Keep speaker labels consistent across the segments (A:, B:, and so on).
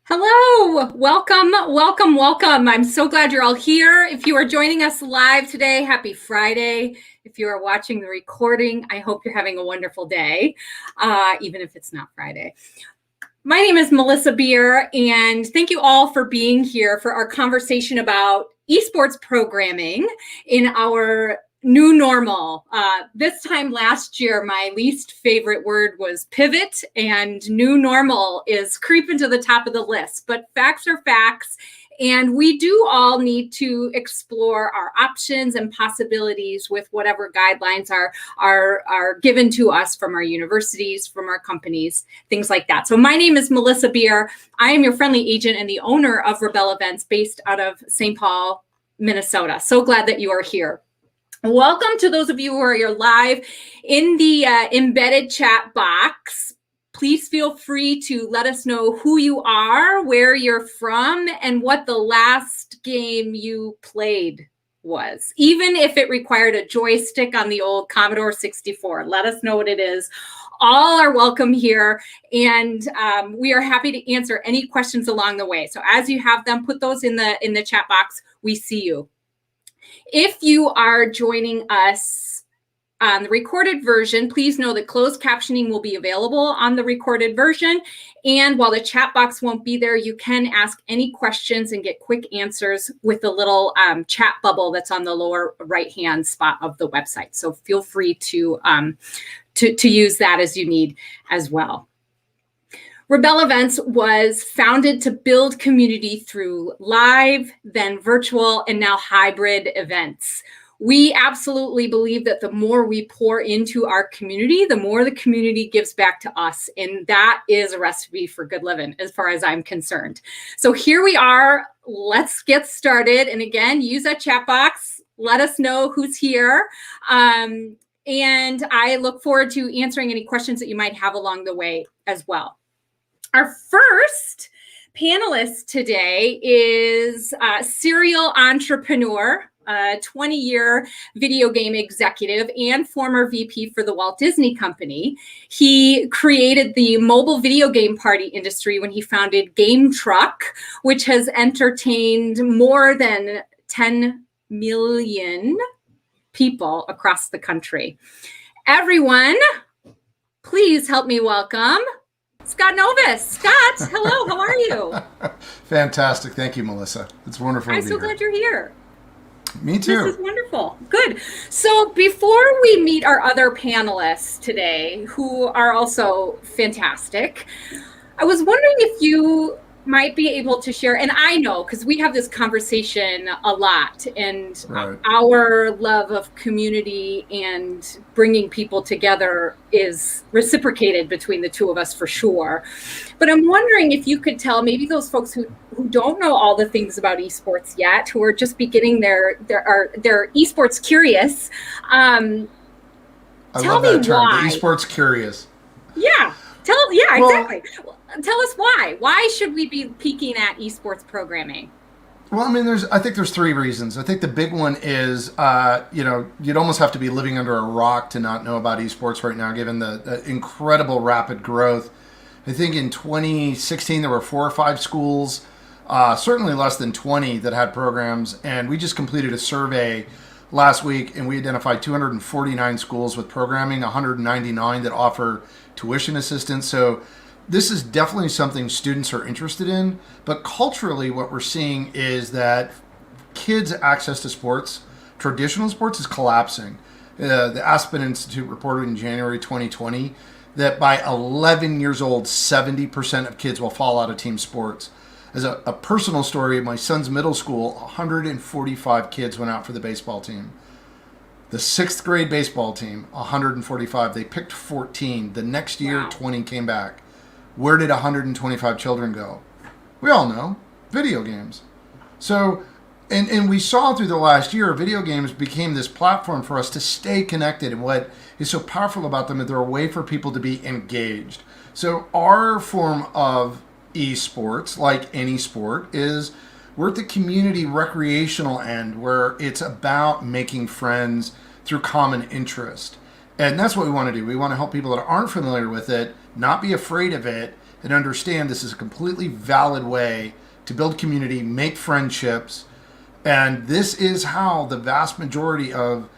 A: Hello, welcome. I'm so glad you're all here. If you are joining us live today, happy Friday. If you are watching the recording, I hope you're having a wonderful day, even if it's not Friday. My name is Melissa Beer, and thank you all for being here for our conversation about esports programming in our new normal. This time last year, my least favorite word was pivot, and new normal is creeping to the top of the list. But facts are facts, and we do all need to explore our options and possibilities with whatever guidelines are given to us from our universities, from our companies, things like that. So my name is Melissa Beer. I am your friendly agent and the owner of Rebelle Events based out of St. Paul, Minnesota. So glad that you are here. Welcome to those of you who are here live in the embedded chat box. Please feel free to let us know who you are, where you're from, and what the last game you played was. Even if it required a joystick on the old Commodore 64, let us know what it is. All are welcome here, and we are happy to answer any questions along the way. So as you have them, put those in the chat box. We see you. If you are joining us on the recorded version, please know that closed captioning will be available on the recorded version. And while the chat box won't be there, you can ask any questions and get quick answers with the little chat bubble that's on the lower right-hand spot of the website. So feel free to use that as you need as well. Rebelle Events was founded to build community through live, then virtual, and now hybrid events. We absolutely believe that the more we pour into our community, the more the community gives back to us. And that is a recipe for good living, as far as I'm concerned. So here we are. Let's get started. And again, use that chat box. Let us know who's here. And I look forward to answering any questions that you might have along the way as well. Our first panelist today is a serial entrepreneur, a 20-year video game executive and former VP for the Walt Disney Company. He created the mobile video game party industry when he founded GameTruck, which has entertained more than 10 million people across the country. Everyone, please help me welcome Scott Novis. Scott, hello, how are you?
B: Fantastic. Thank you, Melissa. It's wonderful to be here.
A: I'm so glad you're here.
B: Me too.
A: This is wonderful. Good. So before we meet our other panelists today, who are also fantastic, I was wondering if you might be able to share, and I know because we have this conversation a lot, and
B: Right.
A: Our love of community and bringing people together is reciprocated between the two of us for sure. But I'm wondering if you could tell maybe those folks who don't know all the things about esports yet, who are just beginning their esports curious.
B: I
A: Tell
B: love
A: me
B: that term,
A: why.
B: the esports curious.
A: Yeah.
B: Well-
A: Exactly. Tell us why. Why should we be peeking at esports programming?
B: Well, I mean, I think there's three reasons. I think the big one is, you'd almost have to be living under a rock to not know about esports right now, given the incredible rapid growth. I think in 2016 there were 4 or 5 schools, certainly less than 20 that had programs, and we just completed a survey last week, and we identified 249 schools with programming, 199 that offer tuition assistance. So this is definitely something students are interested in, but culturally what we're seeing is that kids' access to sports, traditional sports, is collapsing. The Aspen Institute reported in January 2020 that by 11 years old, 70% of kids will fall out of team sports. As a personal story, my son's middle school, 145 kids went out for the baseball team. The 6th grade baseball team, 145. They picked 14. The next year,
A: Wow.
B: 20 came back. Where did 125 children go? We all know, video games. So, and we saw through the last year, video games became this platform for us to stay connected. And what is so powerful about them is they're a way for people to be engaged. So our form of esports, like any sport, is we're at the community recreational end, where it's about making friends through common interest. And that's what we want to do. We want to help people that aren't familiar with it not be afraid of it, and understand this is a completely valid way to build community, make friendships, and this is how the vast majority of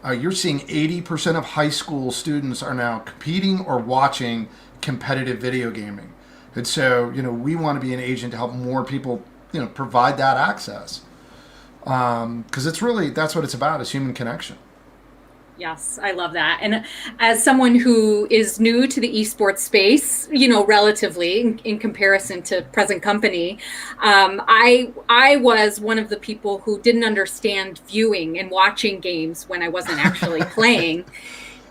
B: you're seeing 80% of high school students are now competing or watching competitive video gaming. And so, we want to be an agent to help more people, provide that access. Because that's what it's about, is human connection.
A: Yes, I love that. And as someone who is new to the esports space, relatively in comparison to present company, I was one of the people who didn't understand viewing and watching games when I wasn't actually playing.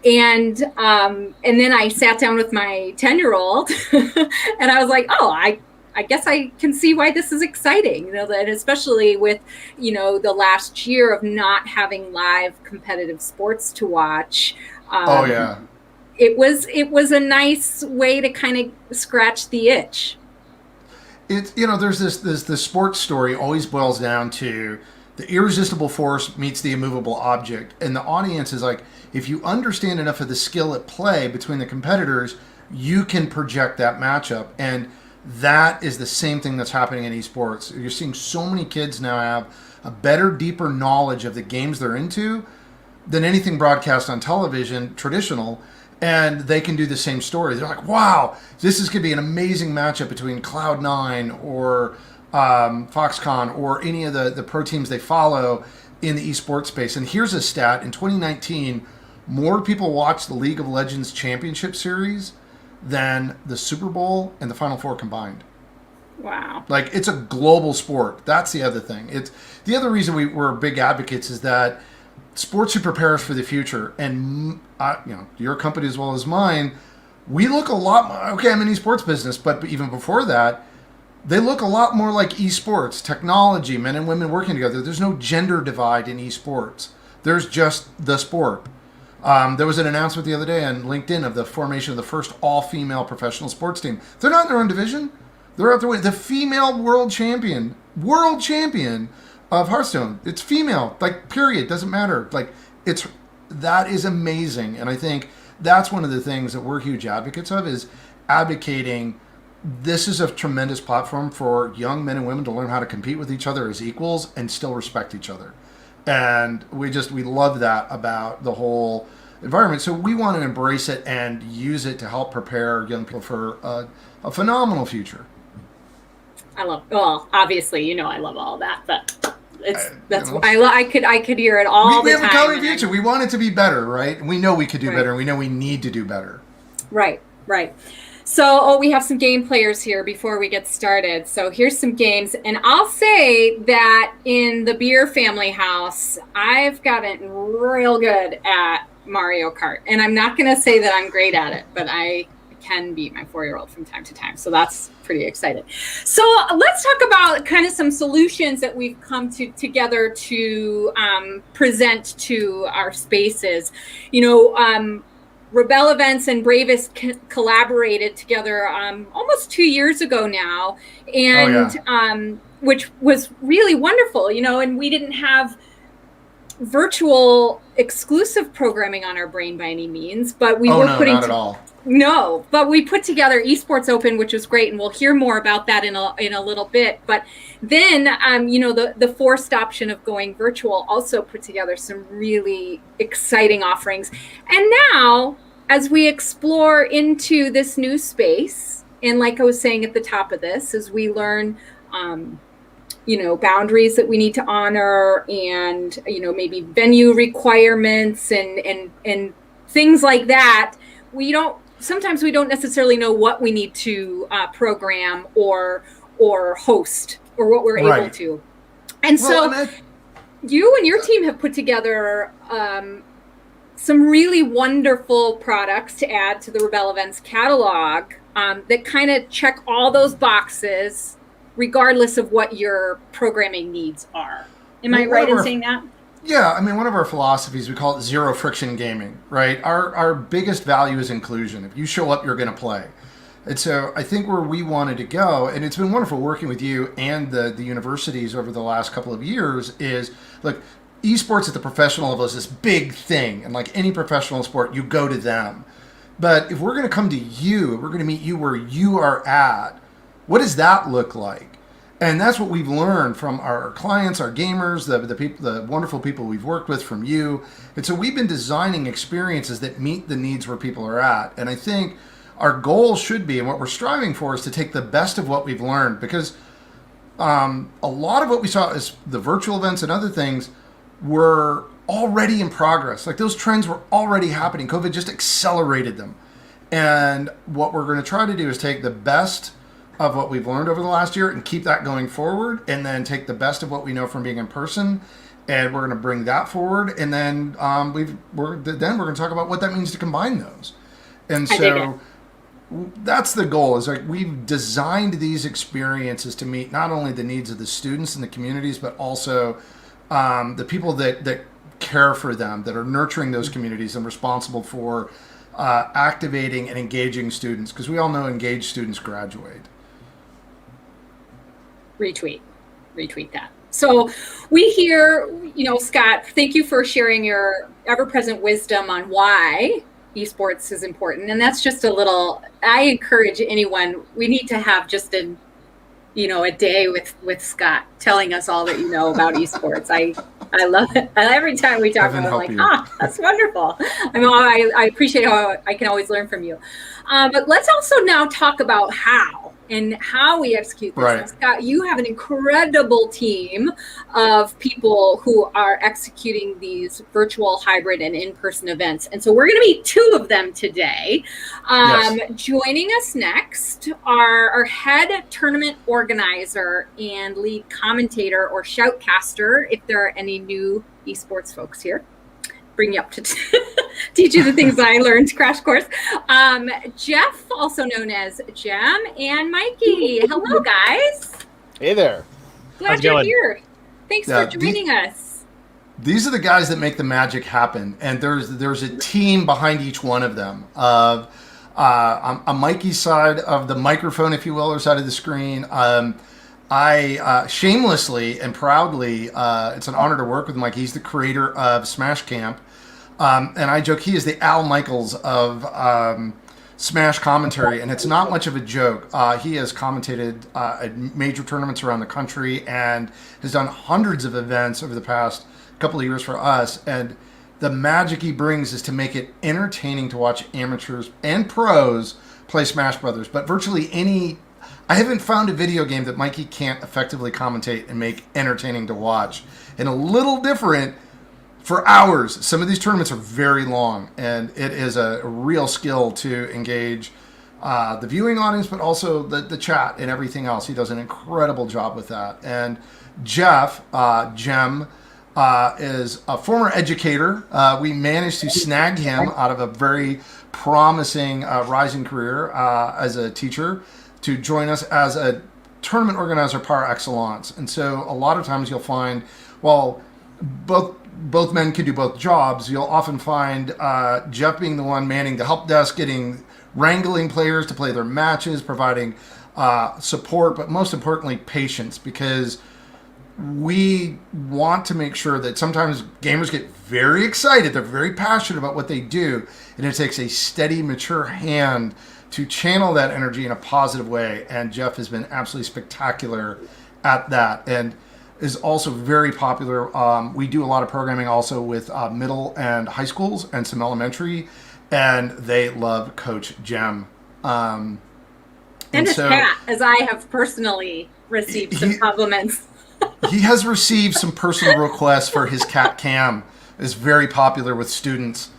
A: And then I sat down with my 10-year-old and I was like, oh, I guess I can see why this is exciting, and especially with, the last year of not having live competitive sports to watch.
B: Oh yeah.
A: It was a nice way to kind of scratch the itch.
B: It's, there's this sports story always boils down to the irresistible force meets the immovable object. And the audience is like, if you understand enough of the skill at play between the competitors, you can project that matchup. And that is the same thing that's happening in esports. You're seeing so many kids now have a better, deeper knowledge of the games they're into than anything broadcast on television, traditional, and they can do the same story. They're like, wow, this is going to be an amazing matchup between Cloud9 or Foxconn or any of the pro teams they follow in the esports space. And here's a stat. In 2019, more people watched the League of Legends Championship Series than the Super Bowl and the Final Four combined.
A: Wow.
B: Like, it's a global sport. That's the other thing. It's the other reason we're big advocates is that sports should prepare us for the future. And, your company as well as mine, we look a lot, okay, I'm in the esports business, but even before that, they look a lot more like esports, technology, men and women working together. There's no gender divide in esports. There's just the sport. There was an announcement the other day on LinkedIn of the formation of the first all-female professional sports team. They're not in their own division. They're out there winning. The female world champion of Hearthstone. It's female, period. Doesn't matter. That is amazing. And I think that's one of the things that we're huge advocates of, is advocating. This is a tremendous platform for young men and women to learn how to compete with each other as equals and still respect each other. And we love that about the whole environment. So we want to embrace it and use it to help prepare young people for a phenomenal future.
A: Obviously, I love all that, but I could hear it all the time. We have a common
B: future. We want it to be better, right? We know we could do better. And we know we need to do better.
A: Right. So, we have some game players here before we get started. So here's some games. And I'll say that in the Beer family house, I've gotten real good at Mario Kart. And I'm not going to say that I'm great at it, but I can beat my 4-year-old from time to time. So that's pretty exciting. So let's talk about kind of some solutions that we've come together to present to our spaces. Rebelle Events and Bravous collaborated together almost 2 years ago now, and which was really wonderful, and we didn't have virtual exclusive programming on our brain by any means, but we were putting
B: not at all.
A: No, but we put together Esports Open, which was great, and we'll hear more about that in a little bit. But then, the forced option of going virtual also put together some really exciting offerings. And now, as we explore into this new space, and like I was saying at the top of this, as we learn, boundaries that we need to honor, and maybe venue requirements and things like that, sometimes we don't necessarily know what we need to program or host or what we're able to. And you and your team have put together some really wonderful products to add to the Rebelle Events catalog that kind of check all those boxes regardless of what your programming needs are. Am I right in saying that?
B: Yeah, one of our philosophies, we call it zero friction gaming, right? Our biggest value is inclusion. If you show up, you're going to play. And so I think where we wanted to go, and it's been wonderful working with you and the universities over the last couple of years, is, look, esports at the professional level is this big thing. And like any professional sport, you go to them. But if we're going to come to you, we're going to meet you where you are at, what does that look like? And that's what we've learned from our clients, our gamers, the people, the wonderful people we've worked with, from you. And so we've been designing experiences that meet the needs where people are at. And I think our goal should be, and what we're striving for, is to take the best of what we've learned, because a lot of what we saw is the virtual events and other things were already in progress. Like, those trends were already happening. COVID just accelerated them. And what we're going to try to do is take the best of what we've learned over the last year and keep that going forward, and then take the best of what we know from being in person, and we're going to bring that forward, and then we're going to talk about what that means to combine those. And so that's the goal. Is like, we've designed these experiences to meet not only the needs of the students and the communities, but also the people that care for them, that are nurturing those communities and responsible for activating and engaging students, because we all know engaged students graduate.
A: Retweet that. So we hear, Scott, thank you for sharing your ever-present wisdom on why esports is important. And that's just I encourage anyone, we need to have just a day with Scott telling us all that you know about esports. I love it. Every time we talk about it, I'm like, that's wonderful. I appreciate how I can always learn from you. But let's also now talk about how we execute this.
B: Right.
A: And Scott, you have an incredible team of people who are executing these virtual, hybrid, and in-person events. And so we're going to meet two of them today.
B: Yes.
A: Joining us next are our head tournament organizer and lead commentator, or shoutcaster, if there are any new esports folks here. Bring you up to teach you the things that I learned, crash course. Jeff, also known as Jem, and Mikey. Hello, guys.
C: Hey there.
A: Glad you're here. Thanks for joining us.
B: These are the guys that make the magic happen, and there's a team behind each one of them. On Mikey's side of the microphone, if you will, or side of the screen, I shamelessly and proudly, it's an honor to work with Mike. He's the creator of Smash Camp. And I joke, he is the Al Michaels of Smash commentary, and it's not much of a joke. He has commentated at major tournaments around the country and has done hundreds of events over the past couple of years for us. And the magic he brings is to make it entertaining to watch amateurs and pros play Smash Brothers. But virtually I haven't found a video game that Mikey can't effectively commentate and make entertaining to watch. And a little different for hours. Some of these tournaments are very long, and it is a real skill to engage the viewing audience, but also the chat and everything else. He does an incredible job with that. And Jeff, Jem, is a former educator. We managed to snag him out of a very promising rising career as a teacher to join us as a tournament organizer par excellence. And so a lot of times you'll find, well, both men can do both jobs. You'll often find Jeff being the one manning the help desk, wrangling players to play their matches, providing support, but most importantly, patience, because we want to make sure that sometimes gamers get very excited. They're very passionate about what they do, and it takes a steady, mature hand to channel that energy in a positive way. And Jeff has been absolutely spectacular at that, and is also very popular. We do a lot of programming also with middle and high schools and some elementary, and they love Coach Jem.
A: And his cat, as I have personally received some compliments.
B: He has received some personal requests for his cat Cam. Is very popular with students.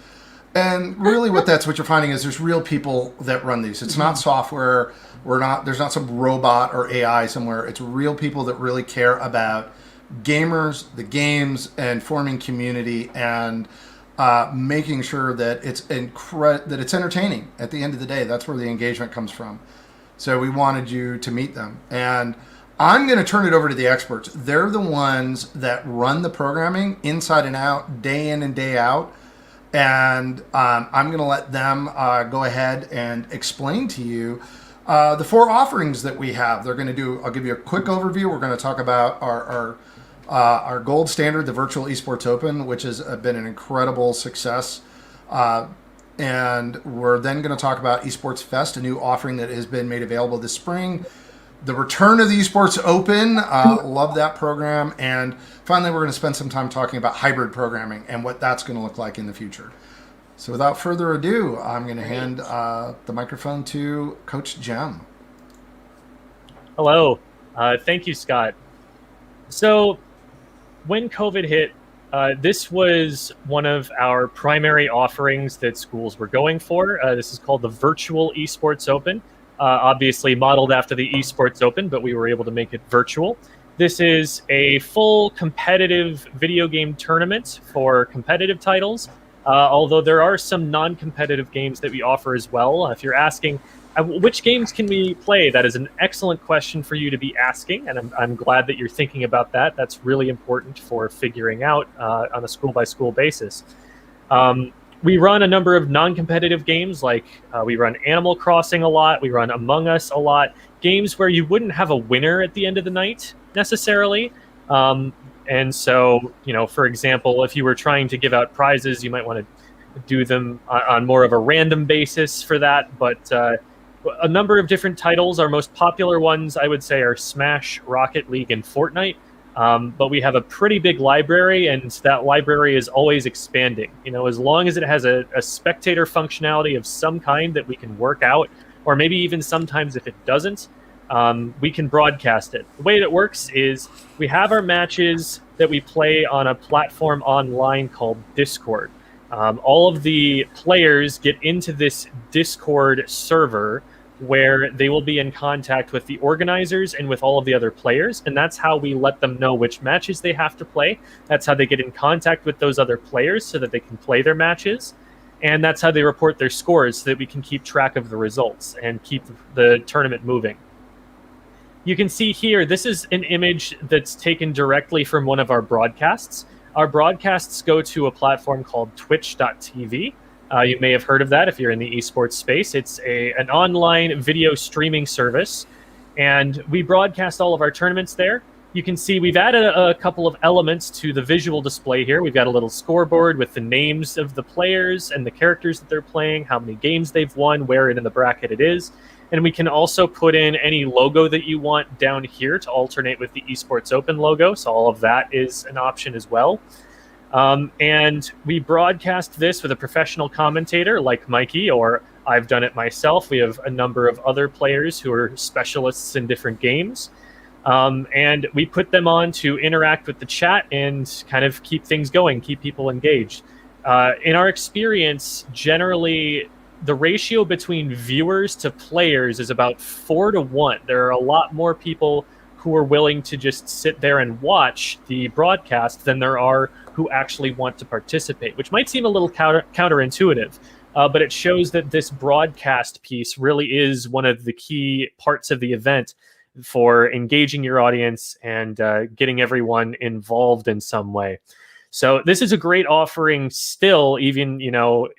B: And really what you're finding is there's real people that run these. It's not software. There's not some robot or AI somewhere. It's real people that really care about gamers, the games, and forming community, and making sure that it's entertaining. At the end of the day, that's where the engagement comes from. So we wanted you to meet them. And I'm going to turn it over to the experts. They're the ones that run the programming inside and out, day in and day out. And I'm going to let them go ahead and explain to you the four offerings that we have. I'll give you a quick overview. We're going to talk about our gold standard, the Virtual Esports Open, which has been an incredible success. And we're then going to talk about Esports Fest, a new offering that has been made available this spring. The return of the Esports Open, love that program. And finally, we're going to spend some time talking about hybrid programming and what that's going to look like in the future. So without further ado, I'm going to hand the microphone to Coach Jem.
C: Hello. Thank you, Scott. So when COVID hit, this was one of our primary offerings that schools were going for. This is called the Virtual Esports Open, obviously modeled after the Esports Open, but we were able to make it virtual. This is a full competitive video game tournament for competitive titles, although there are some non-competitive games that we offer as well. If you're asking, which games can we play? That is an excellent question for you to be asking, and I'm glad that you're thinking about that. That's really important for figuring out on a school-by-school basis. We run a number of non-competitive games, like we run Animal Crossing a lot, we run Among Us a lot, games where you wouldn't have a winner at the end of the night, necessarily. And so, for example, if you were trying to give out prizes, you might want to do them on more of a random basis for that, but a number of different titles. Our most popular ones, I would say, are Smash, Rocket League, and Fortnite. But we have a pretty big library, and that library is always expanding. As long as it has a spectator functionality of some kind that we can work out, or maybe even sometimes if it doesn't, we can broadcast it. The way that it works is we have our matches that we play on a platform online called Discord. All of the players get into this Discord server where they will be in contact with the organizers and with all of the other players, and that's how we let them know which matches they have to play. That's how they get in contact with those other players so that they can play their matches, and that's how they report their scores so that we can keep track of the results and keep the tournament moving. You can see here, this is an image that's taken directly from one of our broadcasts. Our broadcasts go to a platform called twitch.tv. You may have heard of that if you're in the esports space. It's an online video streaming service, and we broadcast all of our tournaments there. You can see we've added a couple of elements to the visual display here. We've got a little scoreboard with the names of the players and the characters that they're playing, how many games they've won, where in the bracket it is. And we can also put in any logo that you want down here to alternate with the Esports Open logo. So all of that is an option as well. And we broadcast this with a professional commentator like Mikey, or I've done it myself. We have a number of other players who are specialists in different games. And we put them on to interact with the chat and kind of keep things going, keep people engaged. In our experience, generally, the ratio between viewers to players is about 4 to 1. There are a lot more people who are willing to just sit there and watch the broadcast than there are who actually want to participate, which might seem a little counterintuitive, but it shows that this broadcast piece really is one of the key parts of the event for engaging your audience and getting everyone involved in some way. So this is a great offering still, even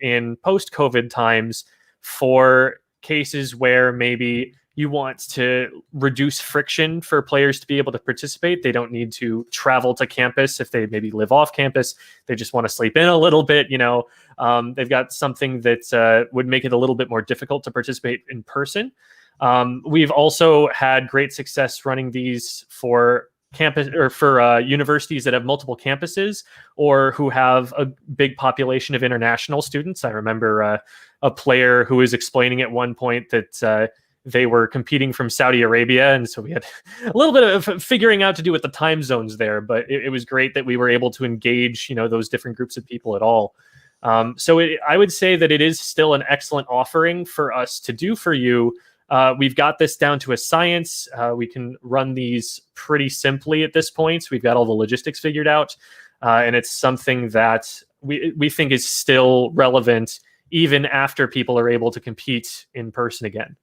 C: in post-COVID times, for cases where maybe you want to reduce friction for players to be able to participate. They don't need to travel to campus if they maybe live off campus. They just want to sleep in a little bit. They've got something that would make it a little bit more difficult to participate in person. We've also had great success running these for campus or for universities that have multiple campuses or who have a big population of international students. I remember a player who was explaining at one point that they were competing from Saudi Arabia, and so we had a little bit of figuring out to do with the time zones there, but it was great that we were able to engage those different groups of people at all. So I would say that it is still an excellent offering for us to do for you. We've got this down to a science. We can run these pretty simply at this point. We've got all the logistics figured out, and it's something that we think is still relevant even after people are able to compete in person again.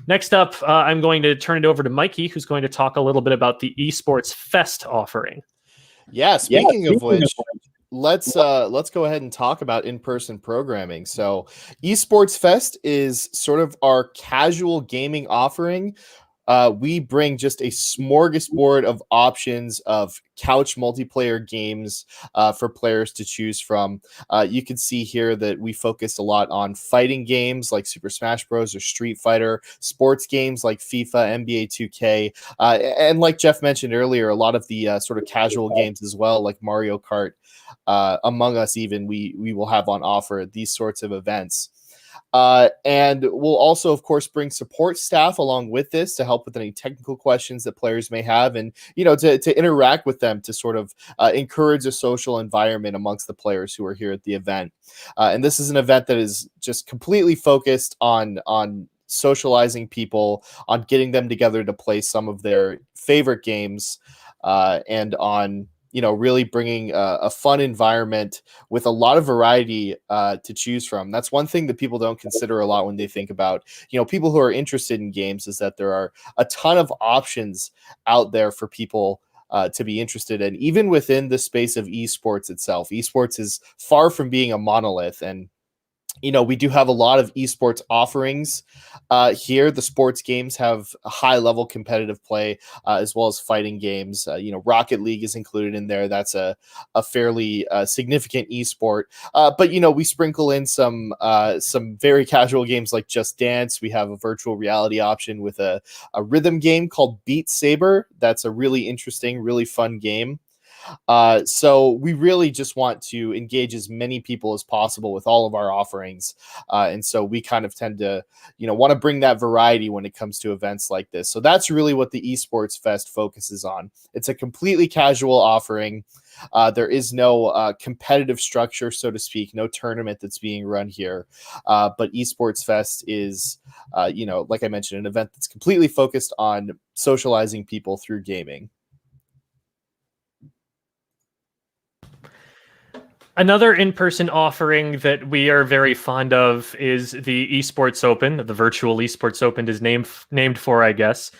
C: Next up, I'm going to turn it over to Mikey, who's going to talk a little bit about the Esports Fest offering.
D: Yeah, speaking of which, let's go ahead and talk about in-person programming. So Esports Fest is sort of our casual gaming offering. we bring just a smorgasbord of options of couch multiplayer games for players to choose from. You can see here that we focus a lot on fighting games like Super Smash Bros. Or Street Fighter, sports games like FIFA, NBA 2K, and like Jeff mentioned earlier, a lot of the sort of casual games as well, like Mario Kart, Among Us even, we will have on offer at these sorts of events. And we'll also, of course, bring support staff along with this to help with any technical questions that players may have, and to interact with them to sort of encourage a social environment amongst the players who are here at the event. And this is an event that is just completely focused on socializing people, on getting them together to play some of their favorite games, and on really bringing a fun environment with a lot of variety to choose from. That's one thing that people don't consider a lot when they think about, people who are interested in games, is that there are a ton of options out there for people to be interested in, even within the space of esports itself. Esports is far from being a monolith, and we do have a lot of esports offerings here. The sports games have a high level competitive play, as well as fighting games. Rocket League is included in there. That's a fairly significant esport. But we sprinkle in some very casual games like Just Dance. We have a virtual reality option with a rhythm game called Beat Saber. That's a really interesting, really fun game. So we really just want to engage as many people as possible with all of our offerings. And so we kind of tend to, want to bring that variety when it comes to events like this. So that's really what the Esports Fest focuses on. It's a completely casual offering. There is no competitive structure, so to speak, no tournament that's being run here. But Esports Fest is, like I mentioned, an event that's completely focused on socializing people through gaming.
C: Another in-person offering that we are very fond of is the Esports Open. The virtual Esports Open is named for, I guess.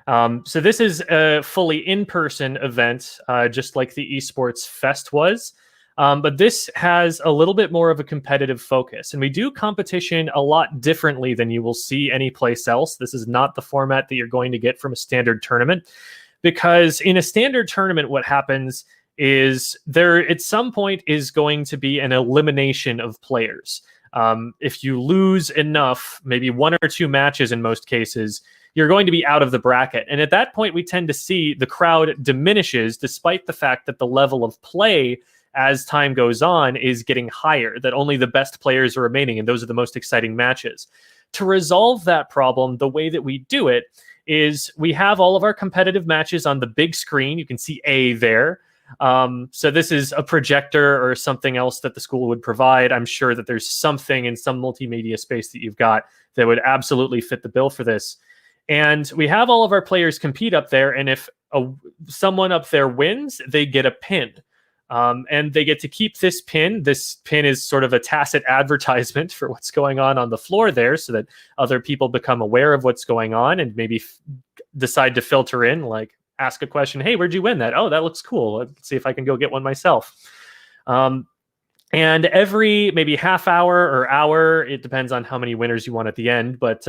C: So this is a fully in-person event, just like the Esports Fest was. But this has a little bit more of a competitive focus. And we do competition a lot differently than you will see anyplace else. This is not the format that you're going to get from a standard tournament. Because in a standard tournament, what happens is there at some point is going to be an elimination of players. If you lose enough, maybe one or two matches in most cases, you're going to be out of the bracket. And at that point, we tend to see the crowd diminishes, despite the fact that the level of play as time goes on is getting higher, that only the best players are remaining, and those are the most exciting matches. To resolve that problem, the way that we do it is we have all of our competitive matches on the big screen. You can see A there. So this is a projector or something else that the school would provide. I'm sure that there's something in some multimedia space that you've got that would absolutely fit the bill for this. And we have all of our players compete up there. And if someone up there wins, they get a pin. And they get to keep this pin. This pin is sort of a tacit advertisement for what's going on the floor there, so that other people become aware of what's going on and maybe decide to filter in, like, ask a question. Hey, where'd you win that? Oh, that looks cool. Let's see if I can go get one myself. And every maybe half hour or hour, it depends on how many winners you want at the end, but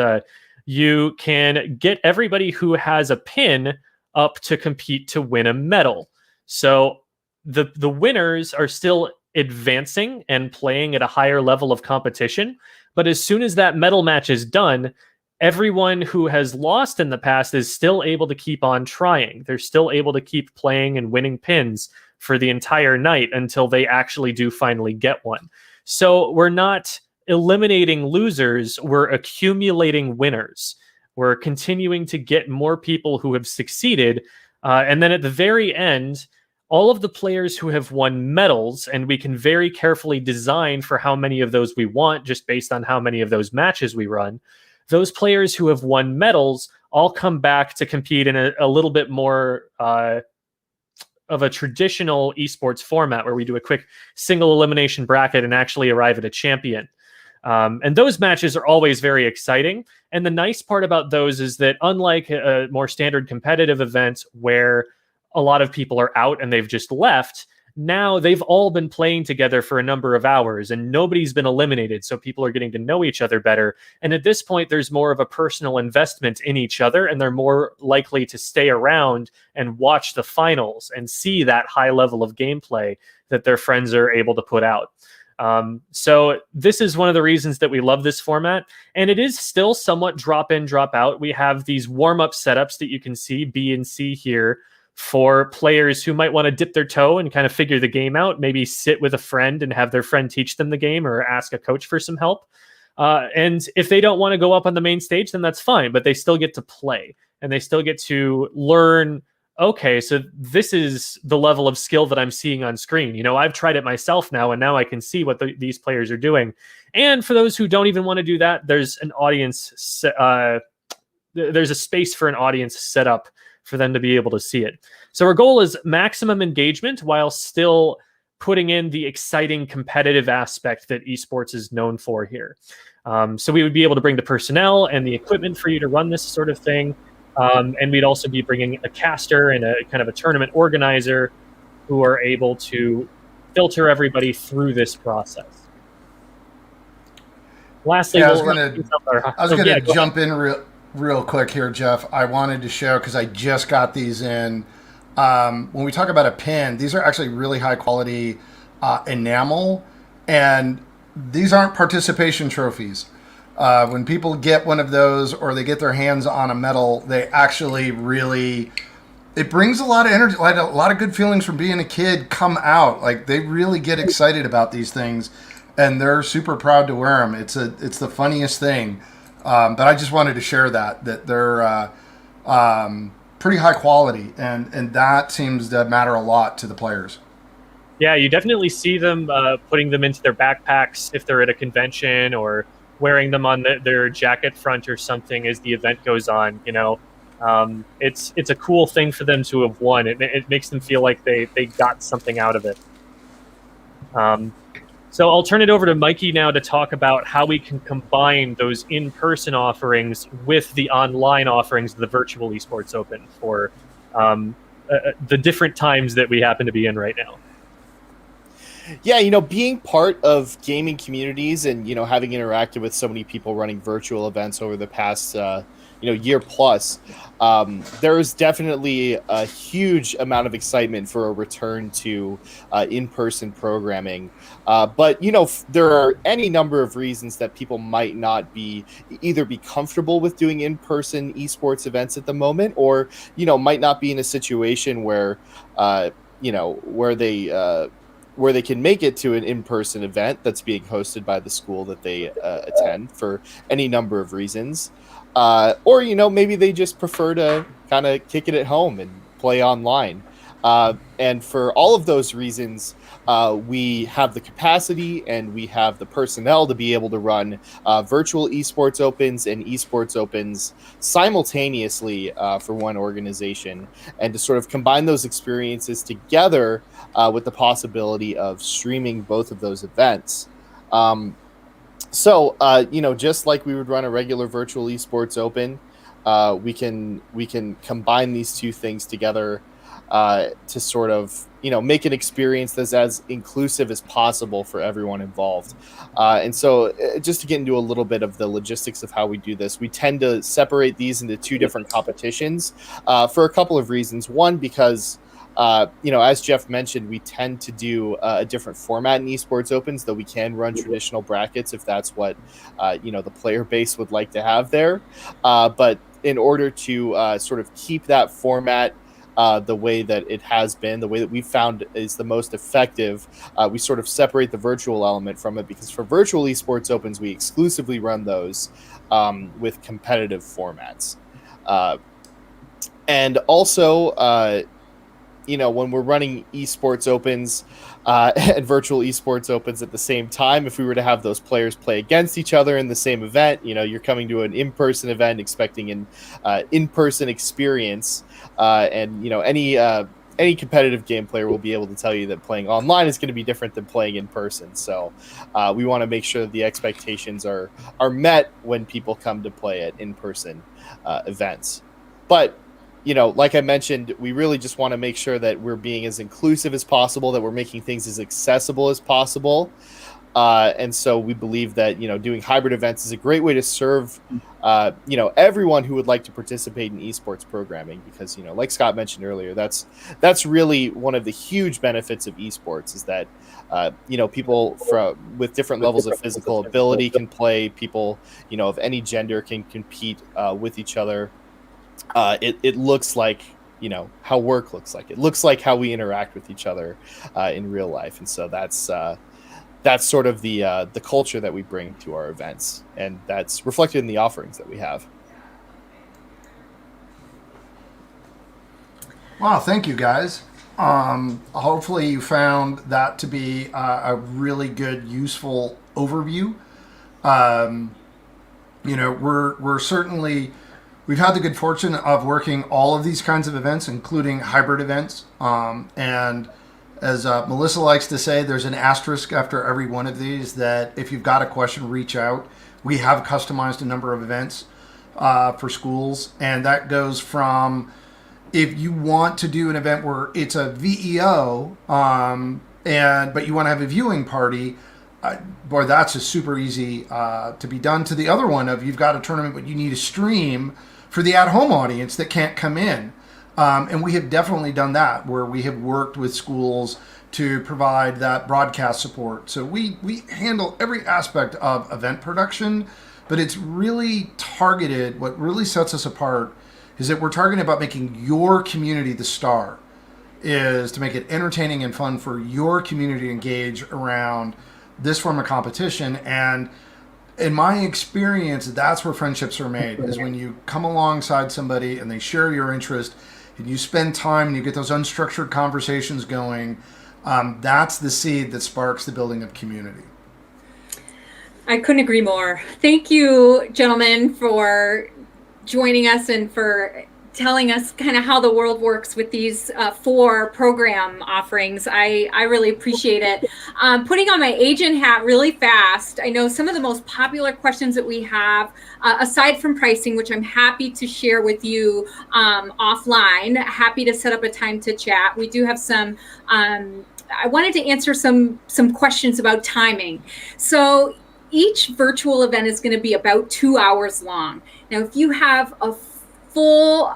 C: you can get everybody who has a pin up to compete to win a medal. So the winners are still advancing and playing at a higher level of competition. But as soon as that medal match is done, everyone who has lost in the past is still able to keep on trying. They're still able to keep playing and winning pins for the entire night until they actually do finally get one. So we're not eliminating losers, we're accumulating winners. We're continuing to get more people who have succeeded. And then at the very end, all of the players who have won medals, and we can very carefully design for how many of those we want just based on how many of those matches we run. Those players who have won medals all come back to compete in a little bit more of a traditional esports format, where we do a quick single elimination bracket and actually arrive at a champion. And those matches are always very exciting. And the nice part about those is that, unlike a more standard competitive event where a lot of people are out and they've just left, Now they've all been playing together for a number of hours and nobody's been eliminated. So people are getting to know each other better. And at this point, there's more of a personal investment in each other, and they're more likely to stay around and watch the finals and see that high level of gameplay that their friends are able to put out. So this is one of the reasons that we love this format, and it is still somewhat drop in, drop out. We have these warm-up setups that you can see, B and C here, for players who might want to dip their toe and kind of figure the game out, maybe sit with a friend and have their friend teach them the game or ask a coach for some help. And if they don't want to go up on the main stage, then that's fine, but they still get to play and they still get to learn. Okay, so this is the level of skill that I'm seeing on screen. You know, I've tried it myself now, and now I can see what these players are doing. And for those who don't even want to do that, there's an audience, there's a space for an audience set up for them to be able to see it. So our goal is maximum engagement while still putting in the exciting competitive aspect that esports is known for here. So we would be able to bring the personnel and the equipment for you to run this sort of thing. And we'd also be bringing a caster and a kind of a tournament organizer who are able to filter everybody through this process. Lastly,
B: I was going to jump
C: ahead.
B: in real quick here, Jeff. I wanted to show, because I just got these in. When we talk about a pin, these are actually really high quality enamel, and these aren't participation trophies. When people get one of those or they get their hands on a medal, they actually really, it brings a lot of energy, like a lot of good feelings from being a kid come out. Like, they really get excited about these things and they're super proud to wear them. It's the funniest thing. But I just wanted to share that they're pretty high quality, and that seems to matter a lot to the players.
C: Yeah, you definitely see them putting them into their backpacks if they're at a convention, or wearing them on their jacket front or something as the event goes on. You know, it's a cool thing for them to have won. It makes them feel like they got something out of it. So I'll turn it over to Mikey now to talk about how we can combine those in-person offerings with the online offerings of the Virtual Esports Open for the different times that we happen to be in right now.
D: Yeah, you know, being part of gaming communities and, you know, having interacted with so many people running virtual events over the past, year plus, there is definitely a huge amount of excitement for a return to in-person programming. But, you know, there are any number of reasons that people might not be comfortable with doing in-person esports events at the moment, or, you know, might not be in a situation where, where they can make it to an in-person event that's being hosted by the school that they attend for any number of reasons. Or, you know, maybe they just prefer to kind of kick it at home and play online. And for all of those reasons, we have the capacity and we have the personnel to be able to run virtual esports opens and esports opens simultaneously for one organization, and to sort of combine those experiences together with the possibility of streaming both of those events. So, just like we would run a regular virtual esports open, we can combine these two things together to sort of, make an experience that's as inclusive as possible for everyone involved. And so just to get into a little bit of the logistics of how we do this, we tend to separate these into two different competitions for a couple of reasons. One, because as Jeff mentioned, we tend to do a different format in esports opens, though we can run traditional brackets if that's what, the player base would like to have there. But in order to sort of keep that format the way that it has been, the way that we've found is the most effective, we sort of separate the virtual element from it, because for virtual esports opens, we exclusively run those with competitive formats. And also, when we're running esports opens and virtual esports opens at the same time, if we were to have those players play against each other in the same event, you're coming to an in-person event expecting an in-person experience, and any competitive game player will be able to tell you that playing online is going to be different than playing in person. So we want to make sure that the expectations are met when people come to play at in-person events. But like I mentioned, we really just want to make sure that we're being as inclusive as possible, that we're making things as accessible as possible. And so we believe that, doing hybrid events is a great way to serve, everyone who would like to participate in esports programming, because, like Scott mentioned earlier, that's really one of the huge benefits of esports, is that, people with different levels of physical ability can play. People, of any gender can compete with each other. It looks like, how work looks like. It looks like how we interact with each other in real life. And so that's sort of the culture that we bring to our events, and that's reflected in the offerings that we have.
B: Wow, thank you guys. Hopefully you found that to be a really good, useful overview. We're certainly, we've had the good fortune of working all of these kinds of events, including hybrid events, and as Melissa likes to say, there's an asterisk after every one of these, that if you've got a question, reach out. We have customized a number of events for schools, and that goes from, if you want to do an event where it's a VEO, but you want to have a viewing party, boy, that's a super easy to be done, to the other one of, you've got a tournament but you need a stream for the at-home audience that can't come in. And we have definitely done that, where we have worked with schools to provide that broadcast support. So we handle every aspect of event production, but it's really targeted. What really sets us apart is that we're targeting about making your community the star, is to make it entertaining and fun for your community to engage around this form of competition. And in my experience, that's where friendships are made, is when you come alongside somebody and they share your interest, and you spend time and you get those unstructured conversations going. That's the seed that sparks the building of community.
A: I couldn't agree more. Thank you, gentlemen, for joining us and for telling us kind of how the world works with these 4 program offerings. I really appreciate it. Putting on my agent hat really fast, I know some of the most popular questions that we have, aside from pricing, which I'm happy to share with you offline, happy to set up a time to chat. We do have some, I wanted to answer some questions about timing. So each virtual event is going to be about 2 hours long. Now, if you have a full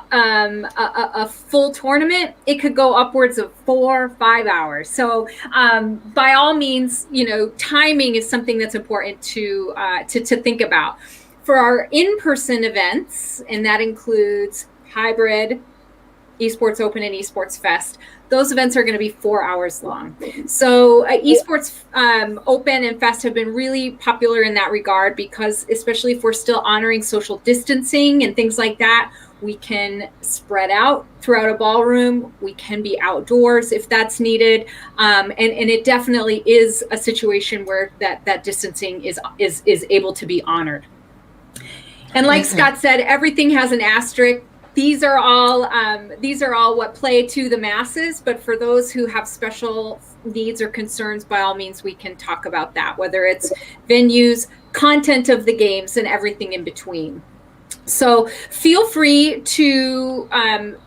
A: tournament, it could go upwards of 4 or 5 hours. So by all means, timing is something that's important to think about. For our in-person events, and that includes Hybrid, Esports Open, and Esports Fest, those events are going to be 4 hours long. So Esports Open and Fest have been really popular in that regard, because especially if we're still honoring social distancing and things like that, we can spread out throughout a ballroom. We can be outdoors if that's needed. And it definitely is a situation where that distancing is able to be honored. And like Scott said, everything has an asterisk. These are all what play to the masses, but for those who have special needs or concerns, by all means, we can talk about that, whether it's venues, content of the games, and everything in between. So feel free to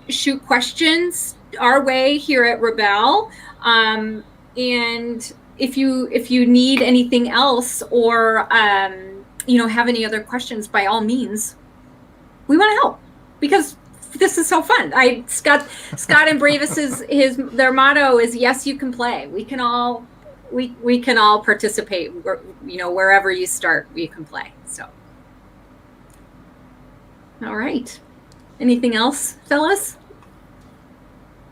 A: shoot questions our way here at Rebelle. And if you need anything else, or have any other questions, by all means, we want to help, because this is so fun. Scott and Bravous their motto is, yes, you can play. We can all participate. Wherever you start, we can play. So. All right. Anything else, fellas?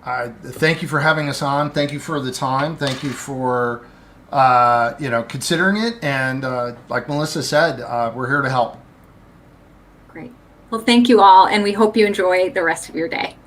B: Thank you for having us on. Thank you for the time. Thank you for considering it. And like Melissa said, we're here to help.
A: Great. Well, thank you all, and we hope you enjoy the rest of your day.